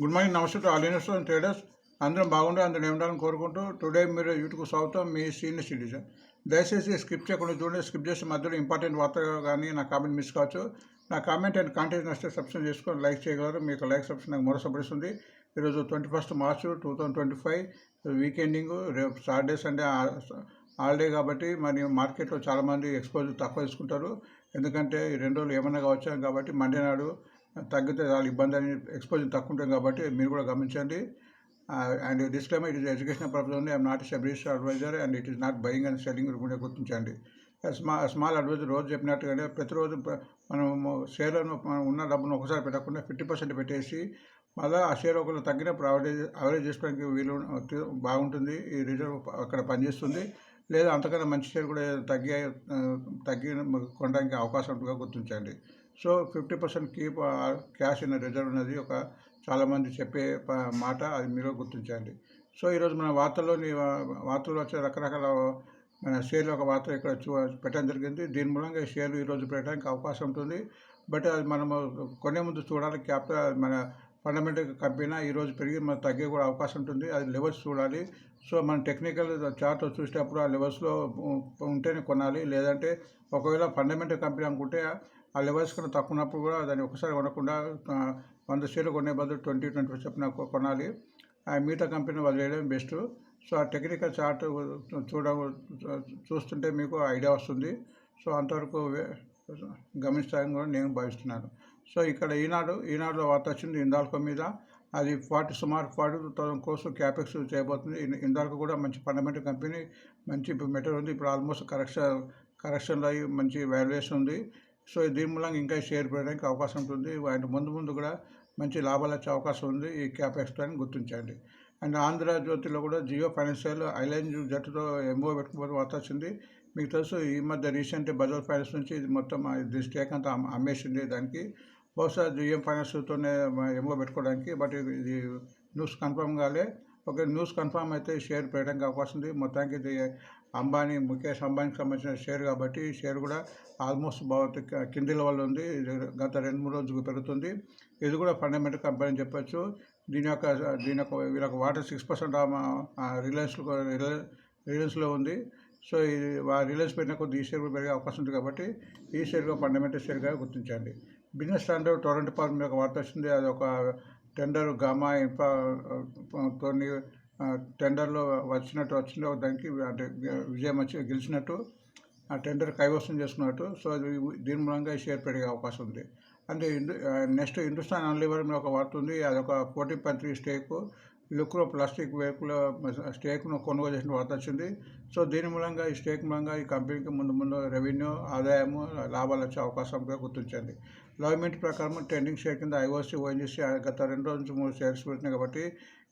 Good morning, నమస్తే to all investors and traders. అందరం బాగుండే అందరం ఏమిటాలని కోరుకుంటూ టుడే మీరు యూట్యూబ్ స్వాగతం. మీ సీనియర్ సిటిజన్. దయచేసి స్కిప్ చేయకుండా చూడండి. స్కిప్ చేసే మధ్యలో ఇంపార్టెంట్ వార్త కానీ నా కామెంట్ మిస్ కావచ్చు. నా కామెంట్ అండ్ కాంటెంట్ నచ్చితే సబ్స్క్రైబ్ చేసుకొని లైక్ చేయగలరు. మీకు లైక్ సబ్స్క్రైబ్ నాకు మరో సబ్స్క్రిప్షన్ ఉంది. ఈరోజు 21 మార్చ్ 2025 వీకెండింగ్. రేపు సాటర్డే సండే హాలిడే కాబట్టి మరి మార్కెట్లో చాలామంది ఎక్స్పోజర్ తక్కువ తీసుకుంటారు. ఎందుకంటే ఈ 2 రోజులు ఏమన్నా కావచ్చు కాబట్టి మండే నాడు తగ్గితే చాలా ఇబ్బంది అని ఎక్స్పోజర్ తక్కువ ఉంటుంది కాబట్టి మీరు కూడా గమనించండి. And disclaimer, it is educational purpose only. I'm not registered advisor and it is not buying and selling కూడా గుర్తించండి. స్మాల్ అడ్వైజర్ రోజు చెప్పినట్టుగానే ప్రతిరోజు మనం షేర్లను ఉన్న డబ్బును ఒకసారి పెట్టకుండా 50% పెట్టేసి మళ్ళీ ఆ షేర్ ఒకరు తగ్గినప్పుడు అవరేజ్ చేసుకోవడానికి వీలు బాగుంటుంది. ఈ రిజర్వ్ అక్కడ పనిచేస్తుంది. లేదా అంతకన్నా మంచి షేర్ కూడా తగ్గి కొనడానికి అవకాశం ఉంటుందిగా గుర్తించండి. So 50% keep cash in reserve అనేది ఒక చాలామంది చెప్పే మాట, అది మీరు గుర్తించండి. సో ఈరోజు మన వార్తలు వచ్చే రకరకాల మన షేర్లు ఒక వార్త ఇక్కడ పెట్టడం జరిగింది. దీని మూలంగా ఈ షేర్లు ఈరోజు పెట్టడానికి అవకాశం ఉంటుంది. బట్ అది మనము కొనే ముందు చూడాలి. క్యాపిటల్ మన ఫండమెంటల్ కంపెనీ ఈరోజు పెరిగి మన తగ్గే కూడా అవకాశం ఉంటుంది. అది లెవెల్స్ చూడాలి. సో మన టెక్నికల్ చార్ట్ చూసేటప్పుడు ఆ లెవెల్స్లో ఉంటేనే కొనాలి. లేదంటే ఒకవేళ ఫండమెంటల్ కంపెనీ అనుకుంటే ఆ లెవెల్స్ కన్నా తక్కువ ఉన్నప్పుడు కూడా దాన్ని ఒకసారి కొనకుండా 100 షేర్లు కొనే బదులు 20-25 చెప్పిన కొనాలి. మిగతా కంపెనీ వదిలేయడం బెస్ట్. సో ఆ టెక్నికల్ చార్ట్ చూస్తుంటే మీకు ఐడియా వస్తుంది. సో అంతవరకు గమనిస్తారని కూడా నేను భావిస్తున్నాను. సో ఇక్కడ ఈనాడులో వార్త వచ్చింది హిందాల్కో మీద. అది సుమారు 42,000 crores క్యాపెక్స్ చేయబోతుంది. హిందాల్కో కూడా మంచి ఫండమెంటల్ కంపెనీ, మంచి మెటీరియల్ ఉంది. ఇప్పుడు ఆల్మోస్ట్ కరెక్షన్లో అయ్యి మంచి వాల్యుయేషన్ ఉంది. సో దీని మూలంగా ఇంకా షేర్ పెరగడానికి అవకాశం ఉంటుంది. అండ్ ముందు కూడా మంచి లాభాలు వచ్చే అవకాశం ఉంది ఈ క్యాపెక్స్ అని గుర్తించండి. అండ్ ఆంధ్రజ్యోతిలో కూడా జియో ఫైనాన్షియల్ ఐలైన్ జట్టుతో ఎంఓ పెట్టుకుని వార్త వచ్చింది. మీకు తెలుసు, ఈ మధ్య రీసెంట్ బజాజ్ ఫైనాన్స్ నుంచి ఇది మొత్తం స్టేక్ అంతా అమ్మేసింది. దానికి బహుశా జిఎం ఫైనాన్స్తోనే ఎంఓ పెట్టుకోవడానికి. బట్ ఇది న్యూస్ కన్ఫర్మ్ కాలే. ఒక న్యూస్ కన్ఫర్మ్ అయితే షేర్ పెరగడానికి అవకాశం ఉంది. మొత్తానికి ఇది ముఖేష్ అంబానీకి సంబంధించిన షేర్ కాబట్టి షేర్ కూడా ఆల్మోస్ట్ కింది లెవెల్ ఉంది. గత 2-3 రోజులు పెరుగుతుంది. ఇది కూడా ఫండమెంటల్ కంపెనీ అని చెప్పొచ్చు. వీళ్ళకి వాటర్ 6% రిలయన్స్లో ఉంది. సో ఇది రిలయన్స్ పెట్టిన కొద్ది ఈ షేర్ కూడా పెరిగే అవకాశం ఉంది కాబట్టి ఈ షేర్గా ఫండమెంటల్ షేర్గా గుర్తించండి. బిజినెస్ స్టాండర్డ్ టొరంటో పార్క్ మీద ఒక వార్త వచ్చింది. అది ఒక టెండర్ గామా తోని టెండర్లో వచ్చిందో దానికి అంటే విజయం గెలిచినట్టు ఆ టెండర్ కైవసం చేసుకున్నట్టు. సో దీని మూలంగా షేర్ పెరిగే అవకాశం ఉంది. అంటే నెక్స్ట్ హిందుస్థాన్ యూనిలీవర్ మీద ఒక వార్త ఉంది. అదొక 14.3 స్టేక్ లుక్రో ప్లాస్టిక్ వేకుల స్టేక్ను కొనుగోలు చేసిన వార్త వచ్చింది. సో దీని మూలంగా ఈ స్టేక్ మూలంగా ఈ కంపెనీకి ముందు రెవెన్యూ ఆదాయము లాభాలు వచ్చే అవకాశంగా గుర్తించండి. లామెంట్ ప్రకారం ట్రెండింగ్ షేర్ కింద ఐఓసి ఓఎన్జీసీ గత 2 రోజుల నుంచి 3 షేర్స్ పెట్టినాయి కాబట్టి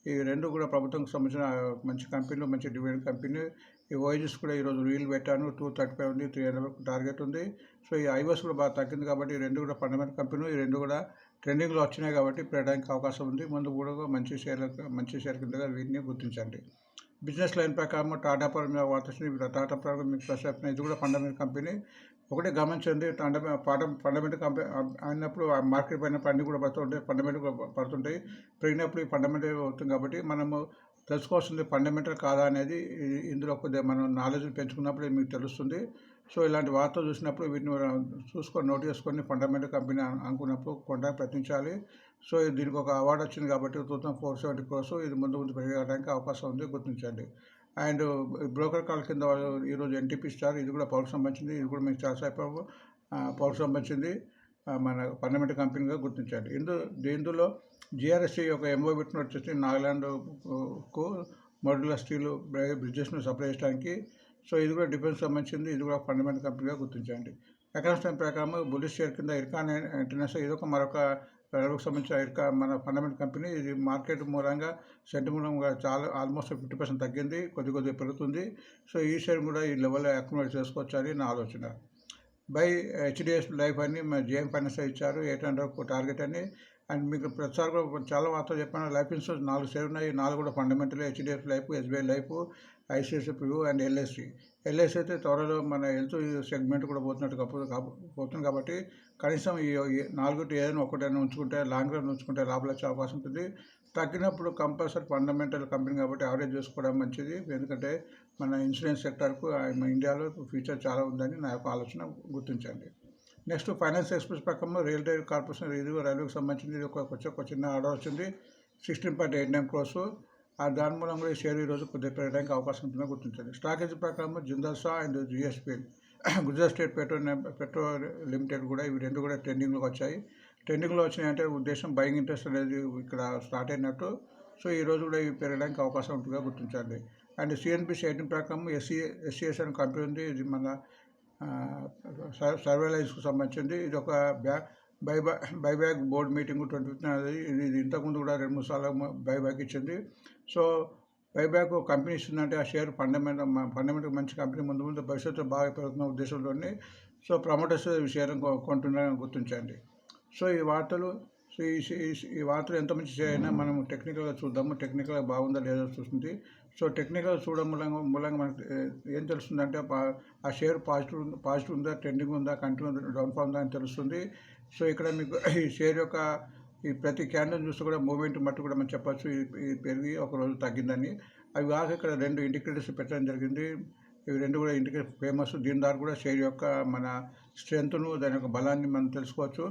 ఈ 2 కూడా ప్రభుత్వంకి సంబంధించిన మంచి కంపెనీలు, మంచి డివిడెండ్ కంపెనీ. ఈ ఓఎన్జీసీ కూడా ఈరోజు రీల్ పెట్టాను. 235 ఉంది, 300 టార్గెట్ ఉంది. సో ఈ ఐఓసి కూడా బాగా తగ్గింది కాబట్టి ఈ 2 కూడా ఫండమెంటల్ కంపెనీ. ఈ 2 కూడా ట్రెండింగ్లో వచ్చినాయి కాబట్టి పెరగడానికి అవకాశం ఉంది. ముందు కూడా మంచి షేర్ కిందగా వీటిని గుర్తించండి. బిజినెస్ లైన్ ప్రకారం టాటా పవర్ మీద వార్త వచ్చింది. టాటా పవర్ మీకు ప్రశ్న, ఇది కూడా ఫండమెంటల్ కంపెనీ. ఒకటే గమనించండి, ఫండమెంటల్ కంపెనీ అయినప్పుడు మార్కెట్ పడినప్పుడు అన్నీ కూడా పడుతుంటాయి, ఫండమెంటల్ పడుతుంటాయి. పెరిగినప్పుడు ఈ ఫండమెంటల్ అవుతుంది కాబట్టి మనము తెలుసుకోవాల్సింది ఫండమెంటల్ కాదా అనేది. ఇందులో కొద్దిగా మనం నాలెడ్జ్ పెంచుకున్నప్పుడు మీకు తెలుస్తుంది. సో ఇలాంటి వార్తలు చూసినప్పుడు వీటిని చూసుకొని నోట్ చేసుకొని ఫండమెంటల్ కంపెనీ అనుకున్నప్పుడు కొనడానికి ప్రయత్నించాలి. సో దీనికి ఒక అవార్డు వచ్చింది కాబట్టి 2470 crores. ఇది ముందు పెరగడానికి అవకాశం ఉంది, గుర్తించండి. అండ్ బ్రోకర్ కాల్ కింద ఈరోజు ఎన్టీపీ స్టార్, ఇది కూడా పవర్కి సంబంధించింది. ఇది కూడా మీకు చాలాసేపు పవర్కి సంబంధించింది మన ఫండమెంటల్ కంపెనీగా గుర్తించండి. ఇందులో జిఆర్ఎస్సి ఒక ఎంఓ పెట్టిన వచ్చేసి నాగాలాండ్కు మోడ్యులర్ స్టీల్ బ్రిడ్జెస్ను సప్లై చేయడానికి. సో ఇది కూడా డిఫెన్స్ సంబంధించింది. ఇది కూడా ఫండమెంటల్ కంపెనీగా గుర్తించండి. ఎకనామిక్స్ టైం ప్రకారం బుల్లిష్ షేర్ కింద ఇర్కాన్ ఇంటర్నేషనల్, ఇది మరొక రైల్వేకి సంబంధించిన మన ఫండమెంటల్ కంపెనీ. ఇది మార్కెట్ మూలంగా మూలంగా చాలా ఆల్మోస్ట్ 50% తగ్గింది, కొద్దిగా పెరుగుతుంది. సో ఈ షేర్ కూడా ఈ లెవెల్లో అక్యుములేట్ చేసుకోవచ్చు అని నా ఆలోచన. బై హెచ్డిఎఫ్ లైఫ్ అని మన జేఎం ఫైనాన్స్ ఇచ్చారు 800 టార్గెట్ అని. అండ్ మీకు ప్రతిసారి కూడా చాలా వార్తలు చెప్పాను. లైఫ్ ఇన్సూరెన్స్ 4 షేర్లు ఉన్నాయి. 4 కూడా fundamental, HDFC Life, SBI Life, ICICI Pru and LIC. LIC అయితే త్వరలో మన హెల్త్ సెగ్మెంట్ కూడా పోతుంది కాబట్టి కనీసం ఈ 4 ఏదైనా ఒకటైనా ఉంచుకుంటే లాంగ్ రన్ ఉంచుకుంటే లాభాలు వచ్చే అవకాశం ఉంటుంది. తగ్గినప్పుడు కంపల్సరీ ఫండమెంటల్ కంపెనీ కాబట్టి యావరేజ్ చేసుకోవడం మంచిది. ఎందుకంటే మన ఇన్సూరెన్స్ సెక్టర్కు మన ఇండియాలో ఫ్యూచర్ చాలా ఉందని నా యొక్క ఆలోచన, గుర్తించండి. నెక్స్ట్ ఫైనాన్స్ ఎక్స్ప్రెస్ ప్రకారం రియల్ ఎస్టేట్ కార్పొరేషన్ ఇది రైల్వేకి సంబంధించింది. ఒక చిన్న ఆర్డర్ వచ్చింది 16.89 crores. దాని మూలంగా ఈ షేర్ ఈరోజు కొద్దిగా పెరగడానికి అవకాశం ఉంటుందని గుర్తించండి. స్టాక్ ఎక్స్చేంజ్ ప్రకారం జిందాల్ స్టా and GSPL Gujarat state petro limited కూడా ఇవి రెండు కూడా ట్రెండింగ్లోకి వచ్చాయి. ట్రెండింగ్లో వచ్చినాయంటే ఉద్దేశం బయింగ్ ఇంట్రెస్ట్ అనేది ఇక్కడ స్టార్ట్ అయినట్టు. సో ఈరోజు కూడా ఇవి పెరగడానికి అవకాశం ఉంటుందిగా గుర్తించండి. అండ్ సిఎన్బిసి 18 ప్రకారం ఎస్సిఎస్ అనే కంపెనీ ఉంది. ఇది మన సర్వేలెన్స్కు సంబంధించింది. ఇది ఒక బైబ్యాక్ బోర్డు మీటింగ్ 25th అనేది. ఇది ఇంతకుముందు కూడా 2-3 సార్లు బైబ్యాక్ ఇచ్చింది. సో బైబ్యాక్ కంపెనీ ఇస్తుందంటే ఆ షేర్ ఫండమెంటల్ మంచి కంపెనీ ముందు భవిష్యత్తులో బాగా పెరుగుతున్న ఉద్దేశంలోనే సో ప్రమోటర్స్ ఈ షేర్ కొంటున్నారని గుర్తించండి. సో ఈ వార్తలు ఎంత మంచి షేర్ అయినా మనం టెక్నికల్గా చూద్దాము. టెక్నికల్గా బాగుందా లేదా చూస్తుంది. సో టెక్నికల్ చూడడం మూలంగా మనకు ఏం తెలుస్తుందంటే ఆ షేర్ పాజిటివ్ ఉందా, ట్రెండింగ్ ఉందా, కంటిన్యూ డౌన్ఫాల్ ఉందా అని తెలుస్తుంది. సో ఇక్కడ మీకు ఈ షేర్ యొక్క ఈ ప్రతి క్యాండిల్ చూస్తే కూడా మూమెంట్ మట్టు కూడా మనం చెప్పచ్చు ఇది పెరిగి ఒకరోజు తగ్గిందని. అవి కాక ఇక్కడ 2 ఇండికేటర్స్ పెట్టడం జరిగింది. ఇవి 2 కూడా ఇండికేటర్ ఫేమస్. దీని ద్వారా కూడా షేర్ యొక్క మన స్ట్రెంత్ను, దాని యొక్క బలాన్ని మనం తెలుసుకోవచ్చు.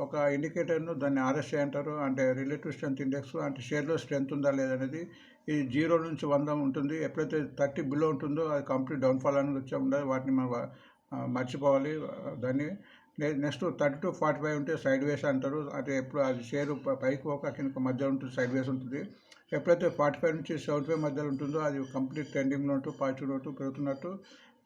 ఒక ఇండికేటర్ను దాన్ని RSI అంటారు, అంటే రిలేటివ్ స్ట్రెంత్ ఇండెక్స్. అంటే షేర్లో స్ట్రెంత్ ఉందా లేదనేది. ఇది 0 నుంచి 100 ఉంటుంది. ఎప్పుడైతే 30 బిలో ఉంటుందో అది కంప్లీట్ డౌన్ఫాల్ అని వచ్చి ఉండాలి. వాటిని మనం మర్చిపోవాలి. దాన్ని నెక్స్ట్ 30 to 45 ఉంటే సైడ్ వేస్ అంటారు. అంటే ఎప్పుడు అది షేరు పైకి ఒక కింద మధ్య ఉంటుంది, సైడ్ వేస్ ఉంటుంది. ఎప్పుడైతే 45 నుంచి 75 మధ్యలో ఉంటుందో అది కంప్లీట్ ట్రెండింగ్లో ఉంటూ పాజిటివ్లో ఉంటూ పెరుగుతున్నట్టు.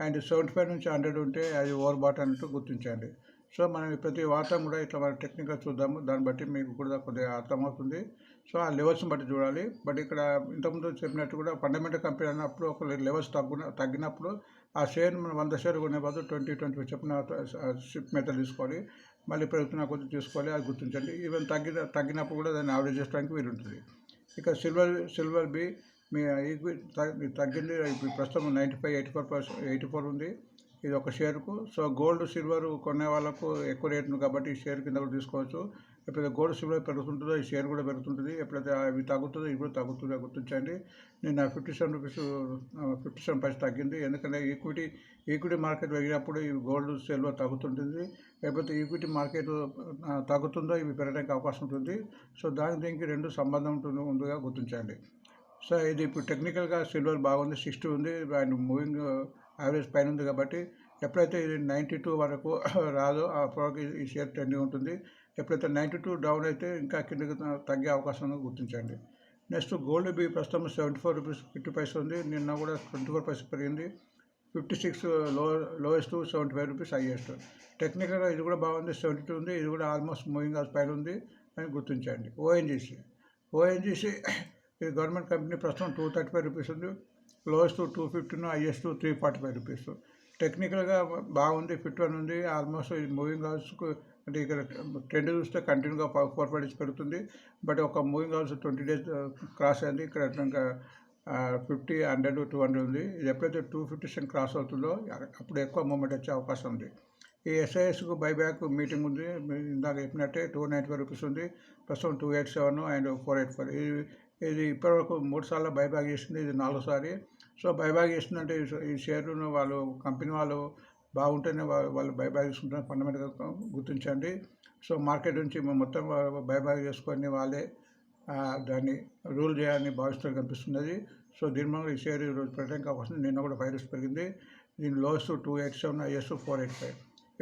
అండ్ 75 నుంచి 100 ఉంటే అది ఓవర్ బాట్ అన్నట్టు గుర్తించండి. సో మనం ప్రతి వార్త కూడా ఇట్లా మనం టెక్నిక్గా చూద్దాము. దాన్ని బట్టి మీకు కూడా కొద్దిగా అర్థమవుతుంది. సో ఆ లెవెల్స్ని బట్టి చూడాలి. బట్ ఇక్కడ ఇంతకుముందు చెప్పినట్టు కూడా ఫండమెంటల్ కంపెనీ అన్నప్పుడు ఒక లెవెల్స్ తగ్గినప్పుడు ఆ షేర్ మనం 100 షేర్ కొనే బదులు 20-25 చెప్పిన షిప్ మెథడ్ తీసుకోవాలి. మళ్ళీ పెరుగుతున్న కొద్దిగా తీసుకోవాలి. అది గుర్తించండి. ఈవెన్ తగ్గినప్పుడు కూడా దాన్ని యావరేజ్ చేసుకోవడానికి వీలు ఉంటుంది. ఇక సిల్వర్ బి మీ తగ్గింది. ఇప్పుడు ప్రస్తుతం 84 ఉంది ఇది ఒక షేర్కు. సో గోల్డ్ సిల్వర్ కొనే వాళ్ళకు ఎక్కువ రేట్ ఉంది కాబట్టి ఈ షేర్ కింద కూడా తీసుకోవచ్చు. ఎప్పుడైతే గోల్డ్ సిల్వర్ పెరుగుతుంటుందో ఈ షేర్ కూడా పెరుగుతుంటుంది. ఎప్పుడైతే అవి తగ్గుతుందో ఇవి కూడా తగ్గుతుందో గుర్తించండి. నేను 57 పైసలు తగ్గింది. ఎందుకంటే ఈక్విటీ మార్కెట్ పెరిగినప్పుడు ఈ గోల్డ్ సిల్వర్ తగ్గుతుంటుంది. ఎప్పుడైతే ఈక్విటీ మార్కెట్ తగ్గుతుందో ఇవి పెరగడానికి అవకాశం ఉంటుంది. సో దీనికి 2 సంబంధం ఉందిగా గుర్తించండి. సో ఇది ఇప్పుడు టెక్నికల్గా సిల్వర్ బాగుంది, 60 ఉంది. అండ్ మూవింగ్ యావరేజ్ పైన ఉంది కాబట్టి ఎప్పుడైతే ఇది 92 వరకు రాదో అప్పటివరకు ఈ షేర్ ట్రెండింగ్ ఉంటుంది. ఎప్పుడైతే 92 డౌన్ అయితే ఇంకా కిందకి తగ్గే అవకాశం గుర్తించండి. నెక్స్ట్ గోల్డ్ బి ప్రస్తుతం 74 రూపీస్ 50 పైసలు ఉంది. నిన్న కూడా 24 పైసలు పెరిగింది. 56 లోయెస్ట్, 75 రూపీస్ హైయెస్ట్. టెక్నికల్గా ఇది కూడా బాగుంది, 72 ఉంది. ఇది కూడా ఆల్మోస్ట్ మూవింగ్ యావరేజ్ పైన ఉంది అని గుర్తించండి. ఓఎన్జీసీ ఇది గవర్నమెంట్ కంపెనీ. ప్రస్తుతం 235 రూపీస్ ఉంది. Lowest 215, highest 345 rupees. టెక్నికల్గా బాగుంది, 51 ఉంది. ఆల్మోస్ట్ ఇది మూవింగ్ హౌస్కు అంటే ఇక్కడ ట్రెండ్ చూస్తే కంటిన్యూగా 4-5 డేస్ పెరుగుతుంది. బట్ ఒక మూవింగ్ హౌస్ 20 డేస్ క్రాస్ అయింది. ఇక్కడ ఇంకా 50, 100, 200 ఉంది. ఇది ఎప్పుడైతే 250 క్రాస్ అవుతుందో అప్పుడు ఎక్కువ మూమెంట్ వచ్చే అవకాశం ఉంది. ఈ ఎస్ఐఎస్కు బైబ్యాక్ మీటింగ్ ఉంది. ఇందాక చెప్పినట్టే 295 రూపీస్ ఉంది. ప్రస్తుతం 287 అండ్ 484. ఇది ఇప్పటివరకు 3 సార్లు బైబ్యాక్ చేసింది. ఇది 4వ సారి. సో బైబ్యాక్ చేస్తుందంటే ఈ షేర్ను వాళ్ళు కంపెనీ వాళ్ళు బాగుంటేనే వాళ్ళు బైబ్యాక్ చేసుకుంటారు. ఫండమెంటల్గా గుర్తించండి. సో మార్కెట్ నుంచి మొత్తం బైబ్యాక్ చేసుకొని వాళ్ళే దాన్ని రూల్ చేయాలని భావిస్తూ కనిపిస్తున్నది. సో దీని వల్ల ఈ షేర్ ఈరోజు పెరగడానికి అవకాశం. నిన్న కూడా 5 రూపీస్ పెరిగింది. దీని లోయెస్ట్ 287, హైయెస్ట్ 485.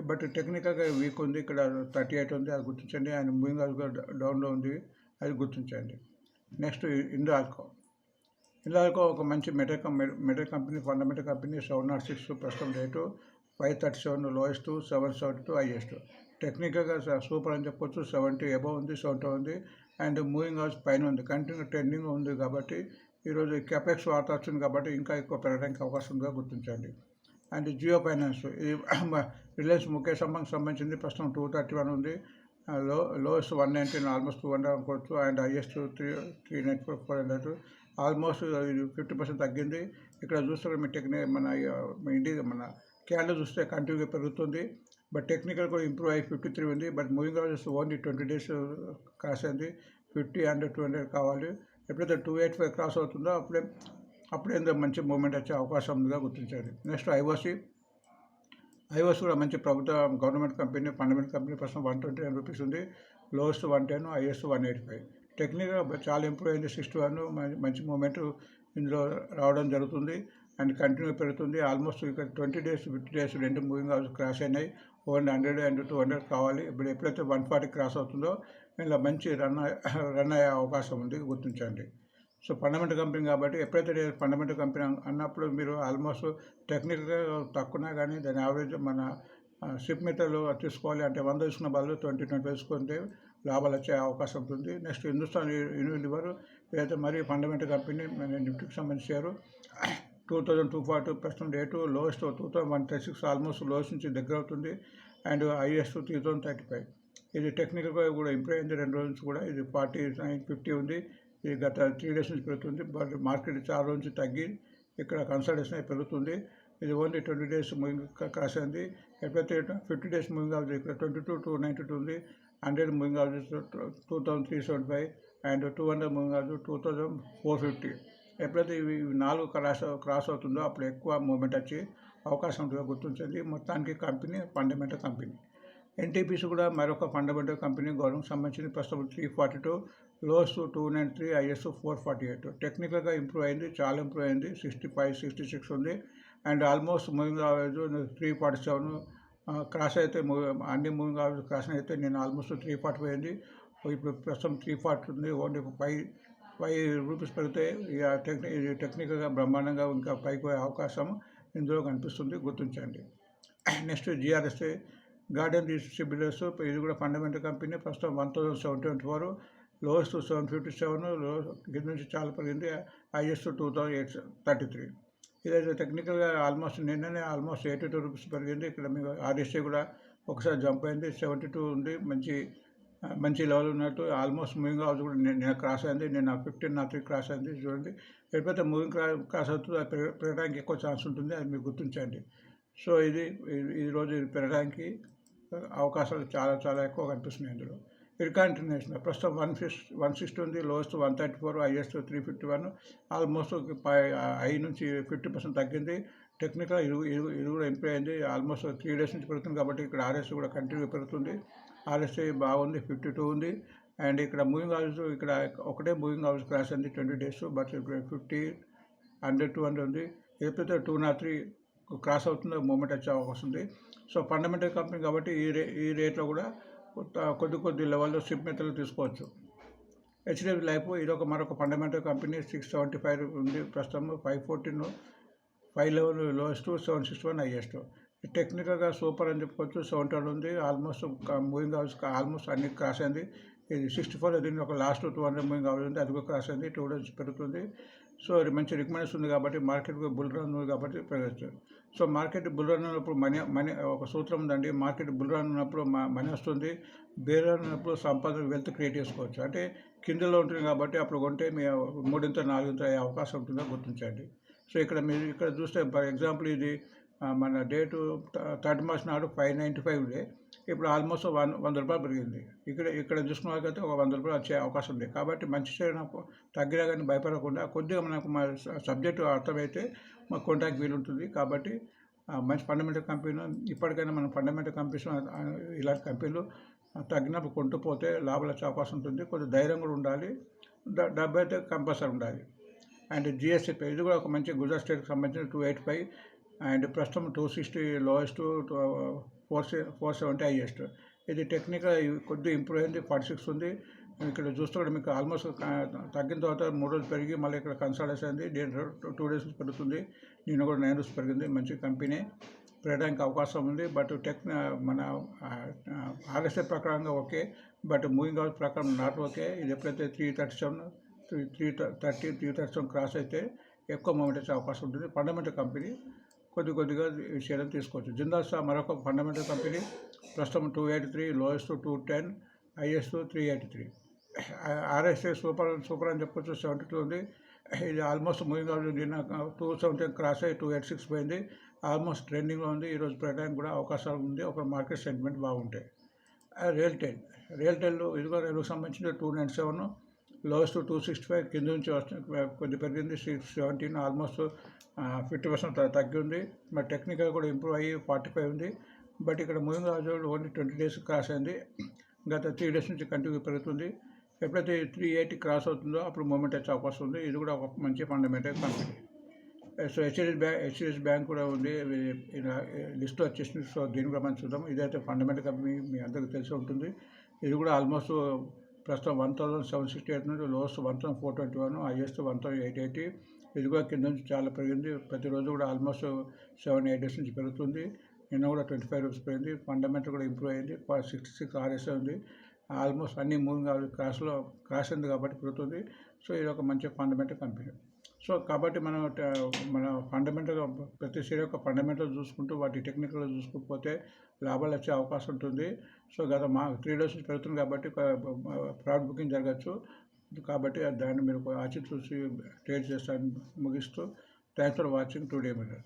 బట్ టెక్నికల్గా వీక్ ఉంది. ఇక్కడ 38 ఉంది, అది గుర్తించండి. అండ్ మూవింగ్ యావరేజ్ కూడా డౌన్లో ఉంది, అది గుర్తించండి. నెక్స్ట్ హిందాల్కో ఒక మంచి మెటల్ కంపెనీ, ఫండమెంటల్ కంపెనీ. 706 ప్రస్తుతం రేటు, 537 లోయెస్ట్, 772 హైయెస్ట్. టెక్నికల్గా సూపర్ అని చెప్పొచ్చు. 70 అబవ్ ఉంది, 70 ఉంది. అండ్ మూవింగ్ హౌస్ పైన ఉంది, కంటిన్యూ ట్రెండింగ్ ఉంది. కాబట్టి ఈరోజు క్యాపెక్స్ వార్త వచ్చింది కాబట్టి ఇంకా ఎక్కువ పెరగడానికి అవకాశం ఉందిగా గుర్తించండి. అండ్ జియో ఫైనాన్స్ ఇది రిలయన్స్ ముఖేష్ అంబానీకి సంబంధించింది. ప్రస్తుతం 231 ఉంది. లోయెస్ట్ 119 ఆల్మోస్ట్ 200 అనుకోవచ్చు, అండ్ హైయెస్ట్ 394 400 ఆల్మోస్ట్ 50% తగ్గింది. ఇక్కడ చూస్తే మీ మన క్యాండిల్ చూస్తే కంటిన్యూగా పెరుగుతుంది. బట్ టెక్నికల్ కూడా ఇంప్రూవ్ అయ్యి 53 ఉంది. But moving average only 20 days cross అయింది. 50 అండ్ 200 కావాలి. ఎప్పుడైతే 285 క్రాస్ అవుతుందో అప్పుడే మంచి మూవ్మెంట్ వచ్చే అవకాశం ఉందిగా గుర్తించాలి. నెక్స్ట్ ఐఓస్ కూడా మంచి గవర్నమెంట్ కంపెనీ, ఫండమెంటల్ కంపెనీ ప్రస్తుతం 129 రూపీస్ ఉంది. Lowest 110, highest 185. టెక్నికల్గా చాలా ఇంప్రూవ్ అయింది. 61 మంచి మూమెంట్ ఇందులో రావడం జరుగుతుంది అండ్ కంటిన్యూ పెరుగుతుంది. ఆల్మోస్ట్ ఇక్కడ 20 డేస్ 50 డేస్ రెండు మూవింగ్ అవరేజ్ క్రాస్ అయినాయి. 100 అండ్ 200 కావాలి. ఇప్పుడు ఎప్పుడైతే 140 క్రాస్ అవుతుందో ఇలా మంచి రన్ అయ్యే అవకాశం ఉంది, గుర్తించండి. సో ఫండమెంటల్ కంపెనీ కాబట్టి ఎప్పుడైతే ఫండమెంటల్ కంపెనీ అన్నప్పుడు మీరు ఆల్మోస్ట్ టెక్నికల్గా తక్కువనా కానీ దాని యావరేజ్ మన షిప్ మెథడ్లో తీసుకోవాలి. అంటే 100 తీసుకున్న బదులు 20 వేసుకుంటే లాభాలు వచ్చే అవకాశం ఉంటుంది. నెక్స్ట్ హిందుస్థాన్ యూనిలివర్ ఏదైతే మరి ఫండమెంటల్ కంపెనీ నిఫ్టీకి సంబంధించి షేరు 2240 ప్రస్తుతం రేటు. లోయెస్ట్ 2136 ఆల్మోస్ట్ లోయెస్ట్ నుంచి దగ్గర అవుతుంది అండ్ హైయెస్ట్ 3035. ఇది టెక్నికల్గా కూడా ఇంప్రూవ్ అయింది. 2 రోజుల నుంచి కూడా ఇది 4950 ఉంది. ఇది గత 3 డేస్ నుంచి పెరుగుతుంది. బట్ మార్కెట్ చాలా రోజు నుంచి తగ్గి ఇక్కడ కన్సల్టేషన్ అయి పెరుగుతుంది. ఇది ఓన్లీ 20 డేస్ మూవింగ్ క్రాస్ అయింది. ఎప్పుడైతే 50 డేస్ మూవింగ్ అవరేజ్ ఇక్కడ 22,292 ఉంది. 100 moving average 2375 and 200 moving average 2450. ఎప్పుడైతే ఇవి 4 క్రాస్ అవుతుందో అప్పుడు ఎక్కువ మూమెంట్ వచ్చి అవకాశం ఉంటుందో గుర్తించండి. మొత్తానికి కంపెనీ ఫండమెంటల్ కంపెనీ. ఎన్టీపీసీ కూడా మరొక ఫండమెంటల్ కంపెనీ గవర్నమెంట్ సంబంధించిన ప్రస్తుతం 342, లోయెస్ట్ 293, హైయెస్ట్ 448. టెక్నికల్గా ఇంప్రూవ్ అయింది, చాలా ఇంప్రూవ్ అయింది. 65 66 ఉంది and almost moving average 347 cross అయితే అన్ని మూవింగ్ అవరేజ్ క్రాస్ అయితే నేను ఆల్మోస్ట్ 340 అయింది. ఇప్పుడు ప్రస్తుతం 340 ఉంది. ఓన్లీ 5 రూపీస్ పెడితే ఇక టెక్నికల్గా బ్రహ్మాండంగా ఇంకా పైకి పోయే అవకాశం ఇందులో కనిపిస్తుంది, గుర్తించండి. నెక్స్ట్ జిఆర్ఎస్ఏ గార్డెన్ డిస్ట్రిబ్యూటర్స్, ఇది కూడా ఫండమెంటల్ కంపెనీ. ప్రస్తుతం 1724, లోయెస్ట్ 757, కింద నుంచి చాలా పెరిగింది. హైయెస్ట్ 2833. ఇదైతే టెక్నికల్గా ఆల్మోస్ట్ నిన్ననే ఆల్మోస్ట్ 82 రూపీస్ పెరిగింది. ఇక్కడ మీకు ఆర్ఎస్ఏ కూడా ఒకసారి జంప్ అయింది, 72 ఉంది. మంచి లెవెల్ ఉన్నట్టు. ఆల్మోస్ట్ మూవింగ్ అవరేజ్ కూడా నిన్న క్రాస్ అయింది. నిన్న 1503 క్రాస్ అయింది. చూడండి, ఎప్పుడైతే మూవింగ్ క్రాస్ అవుతుందో అది పెరగడానికి ఎక్కువ ఛాన్స్ ఉంటుంది, అది మీరు గుర్తించండి. సో ఈరోజు ఇది పెరగడానికి అవకాశాలు చాలా చాలా ఎక్కువ కనిపిస్తున్నాయి. ఇందులో ఇర్కాన్ ఇంటర్నేషనల్ ప్రస్తుతం 160 ఉంది. Lowest 134, highest 351. ఆల్మోస్ట్ హై నుంచి 50% తగ్గింది. టెక్నికల్ ఇది కూడా ఇంప్రూవ్ అయింది. ఆల్మోస్ట్ 3 డేస్ నుంచి పెరుగుతుంది కాబట్టి ఇక్కడ ఆర్ఎస్ఐ కూడా కంటిన్యూ పెరుగుతుంది. ఆర్ఎస్ఐ బాగుంది, 52 ఉంది. అండ్ ఇక్కడ మూవింగ్ అవరేజ్ ఇక్కడ ఒకటే మూవింగ్ అవరేజ్ క్రాస్ అయింది 20 డేస్. బట్ ఇక్కడ 50, 100, 200 ఉంది. ఎప్పుడైతే 203 క్రాస్ అవుతుందో మూమెంట్ వచ్చే అవకాశం ఉంది. సో ఫండమెంటల్ కంపెనీ కాబట్టి ఈ రేట్లో కూడా కొద్ది లెవెల్లో షిప్ మెథడ్లో తీసుకోవచ్చు. హెచ్డిఎఫ్సి లైఫ్ ఇది మరొక ఫండమెంటల్ కంపెనీ. 675 ఉంది ప్రస్తుతం. 514, 511 లోయెస్ట్, 761 హైయెస్ట్. టెక్నికల్గా సూపర్ అని చెప్పుకోవచ్చు. 700 ఉంది. ఆల్మోస్ట్ మూవింగ్ అవర్స్ ఆల్మోస్ట్ అన్ని క్రాస్ అయింది. ఇది 64, దీనికి ఒక లాస్ట్ 200 మూవింగ్ అవర్స్ ఉంది, అది కూడా క్రాస్ అయింది. 2 డేస్ పెరుగుతుంది. సో ఇది మంచి రికమెండేషన్ ఉంది కాబట్టి మార్కెట్ బుల్ రన్ ఉంది కాబట్టి పెరగచ్చు. సో మార్కెట్ బుల్ రన్ ఉన్నప్పుడు మనీ ఒక సూత్రం ఉందండి. మార్కెట్ బుల్ రన్ ఉన్నప్పుడు మనీ వస్తుంది, బేర్ రన్ ఉన్నప్పుడు సంపాదన వెల్త్ క్రియేట్ చేసుకోవచ్చు. అంటే కిందలో ఉంటుంది కాబట్టి అప్పుడు కొంటే మీ 3 4 అయ్యే అవకాశం ఉంటుందో గుర్తించండి. సో మీరు ఇక్కడ చూస్తే ఫర్ ఎగ్జాంపుల్ ఇది మన డేటు 3rd March నాడు 595 ఉండే, ఇప్పుడు ఆల్మోస్ట్ 100 రూపాయలు పెరిగింది. ఇక్కడ చూసుకున్న వాళ్ళకైతే ఒక 100 రూపాయలు వచ్చే అవకాశం ఉంది. కాబట్టి మంచి షేర్ నాకు తగ్గినా కానీ భయపడకుండా కొద్దిగా మనకు మా సబ్జెక్టు అర్థమైతే మాకు కొనడానికి వీలుంటుంది. కాబట్టి మంచి ఫండమెంటల్ కంపెనీ ఇప్పటికైనా మనం ఫండమెంటల్ కంపెనీస్ ఇలాంటి కంపెనీలు తగ్గినప్పుడు కొంటూ పోతే లాభాలు వచ్చే అవకాశం ఉంటుంది. కొద్దిగా ధైర్యం కూడా ఉండాలి, డబ్బు అయితే కంపల్సరీ ఉండాలి. అండ్ జిఎస్ఎఫ్ ఇది కూడా ఒక మంచి గుజరాత్ స్టేట్కి సంబంధించిన 285 అండ్ ప్రస్తుతం 260 లోయెస్ట్, 470 హైయెస్ట్. ఇది టెక్నికల్ కొద్దిగా ఇంప్రూవ్ అయింది, 46 ఉంది. ఇక్కడ చూస్తే కూడా మీకు ఆల్మోస్ట్ తగ్గిన తర్వాత 3 రోజులు పెరిగి మళ్ళీ ఇక్కడ కన్సల్టేషన్ అయింది. 2 డేస్ పెరుగుతుంది. నిన్న కూడా 9 రోజులు పెరిగింది. మంచి కంపెనీ, పెరగడానికి అవకాశం ఉంది. బట్ మన ఆర్ఎస్ఐ ప్రకారంగా ఓకే, బట్ మూవింగ్ అవరేజ్ ప్రకారం నాట్ ఓకే. ఇది ఎప్పుడైతే 337 క్రాస్ అయితే ఎక్కువ మూమెంట్ వచ్చే అవకాశం ఉంటుంది. ఫండమెంటల్ కంపెనీ కొద్దిగా షేర్ తీసుకోవచ్చు. జిందాల్ స్టార్ మరొక ఫండమెంటల్ కంపెనీ. ప్రస్తుతం 283, లోయెస్ట్ 210, IS 383. RSI సూపర్ అని చెప్పొచ్చు, 72 ఉంది. ఇది ఆల్మోస్ట్ మూవింగ్ అవుతుంది. నిన్న 270 క్రాస్ అయ్యి 286 పోయింది. ఆల్మోస్ట్ ట్రెండింగ్లో ఉంది. ఈరోజు పెట్టడానికి కూడా అవకాశాలు ఉంది, ఒక మార్కెట్ సెంటిమెంట్ బాగుంటాయి. రియల్టెల్ ఇదిగో రైలుకు సంబంధించిన 297, లోయెస్ట్ 265, కింద నుంచి కొద్ది పెరిగింది 617, ఆల్మోస్ట్ 50% తగ్గింది. మరి టెక్నికల్ కూడా ఇంప్రూవ్ అయ్యి 45 ఉంది. బట్ ఇక్కడ moving average only 20 days cross అయింది. గత 3 డేస్ నుంచి కంటిన్యూ పెరుగుతుంది. ఎప్పుడైతే 380 క్రాస్ అవుతుందో అప్పుడు మూమెంట్ వచ్చే అవకాశం ఉంది. ఇది కూడా ఒక మంచి fundamental company. So HDF bank కూడా ఉంది, లిస్ట్ వచ్చేసింది. సో దీని కూడా మనం చూద్దాం. ఇదైతే ఫండమెంటల్ కంపెనీ మీ అందరికీ తెలిసి ఉంటుంది. ఇది కూడా ఆల్మోస్ట్ ప్రస్తుతం 1768 నుండి లోయెస్ట్ 1421, హైయెస్ట్ 1880. ఇది కూడా కింద నుంచి చాలా పెరిగింది. ప్రతిరోజు కూడా ఆల్మోస్ట్ 7-8 డేస్ నుంచి పెరుగుతుంది. నిన్న కూడా 25 రూపీస్ పోయింది. ఫండమెంటల్ కూడా ఇంప్రూవ్ అయింది. 66 RSI ఉంది. ఆల్మోస్ట్ అన్ని మూవింగ్ క్రాస్ అయింది కాబట్టి పెరుగుతుంది. సో ఇది ఒక మంచి ఫండమెంటల్ కంపెనీ. సో కాబట్టి మన ఫండమెంటల్ ప్రతి షేర్ యొక్క ఫండమెంటల్ చూసుకుంటూ వాటి టెక్నికల్ చూసుకోకపోతే లాభాలు వచ్చే అవకాశం ఉంటుంది. సో గత 3 డేస్ నుంచి పెరుగుతుంది కాబట్టి ప్రాఫిట్ బుకింగ్ జరగచ్చు. కాబట్టి దాన్ని మీరు ఆచి చూసి ట్రేడ్ చేస్తారని ముగిస్తూ thanks for watching today metre.